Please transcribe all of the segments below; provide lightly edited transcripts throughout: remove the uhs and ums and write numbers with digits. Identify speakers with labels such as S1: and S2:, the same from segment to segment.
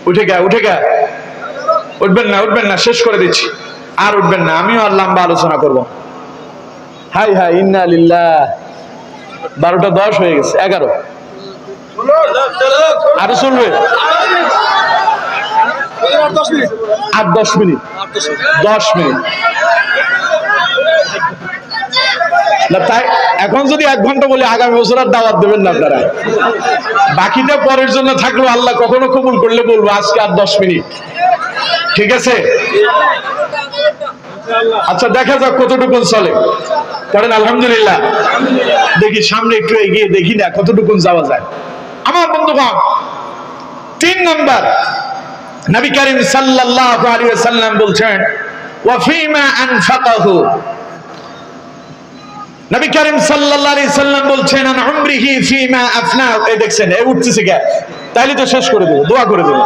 S1: উঠে গা উঠবেন না, শেষ করে দিচ্ছি, আর উঠবেন না, আমিও আর লম্বা আলোচনা করব। হাই হাই ইন্না লিল্লাহ, 12:10 হয়ে গেছে, 11 আরো চলবে, আর 10 মিনিট না। তাই এখন যদি 1 ঘন্টা বলি, আগামী বছর আর দাওয়াত দেবেন না আপনারা, বাকিটা পরের জন্য থাকলো, আল্লাহ কখনো কবুল করলে বলবো। আজকে আর 10 মিনিট, ঠিক আছে? আচ্ছা, দেখা যাক কতটুকু চলে, করেন আলহামদুলিল্লাহ। দেখি সামনে একটু এগিয়ে দেখি না কতটুকু যাওয়া যায়। আমার বন্ধুগণ, 3 নাম্বার, নবী করিম সাল্লাল্লাহু আলাইহি ওয়াসাল্লাম বলছেন ওয়া ফীমা আনফাকাহু। নবী করিম সাল্লাল্লাহু আলাইহি সাল্লাম বলছেন আন উমরিহি ফীমা আফনা। এই দেখছেন, এই উঠতেছে কে? তাইলে তো শেষ করে দেব, দোয়া করে দেব।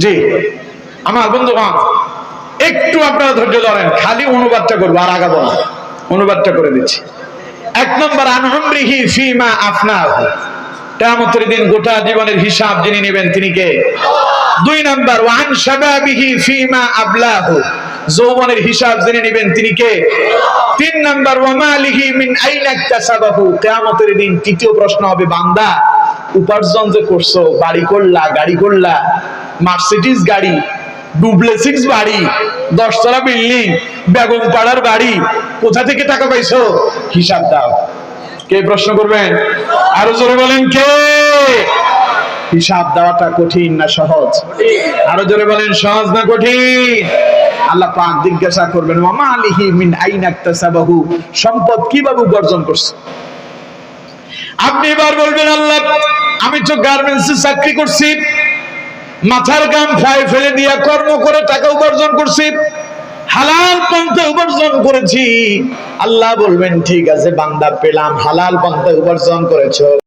S1: জি আমার বন্ধুগণ, একটু আপনারা ধৈর্য ধরেন, খালি অনুবাদটা করবো, আর আগাবো না, অনুবাদটা করে দিচ্ছি। 1 নম্বর, আন উমরিহি ফীমা আফনাহু, কিয়ামতের দিন গোটা জীবনের হিসাব যিনি নেবেন তিনি কে? 2 নম্বর, ওয়া আন শাবাবিহি ফীমা আবলাহু, যৌবনের হিসাব যিনি নেবেন তিনি কে? 3 নম্বর, ওয়া মালিহি মিন আইনা ইকতাসাবাহু, কিয়ামতের দিন তৃতীয় প্রশ্ন হবে, বান্দা উপার্জন যে করছো, বাড়ি করলা, গাড়ি করলা, মার্সিডিজ গাড়ি, ডুপ্লেক্স বাড়ি, 10 তলা বিল্ডিং, বেগম পাড়ার বাড়ি, কোথা থেকে টাকা পাইছো? হিসাব দাও। কে প্রশ্ন করবেন? আরো জোরে বলেন, কে? হিসাব দেওয়াটা কঠিন না সহজ? আরো জোরে বলেন, সহজ না কঠিন? আল্লাহ পাক জিজ্ঞাসা করবেন, ওয়া মালিহি মিন আইনা ইকতাসাবাহু, সম্পদ কিভাবে উপার্জন করছো? আপনি এবার বলবেন, আল্লাহ আমি তো গার্মেন্টসে চাকরি করছি, মাথার গাম ফায়ে ফেলে দিয়া কর্ম করে টাকা উপার্জন করছি, হালাল পন্থায় উপার্জন করেছি। আল্লাহ বলবেন, ঠিক আছে বান্দা, পেলাম, হালাল পন্থায় উপার্জন করেছো।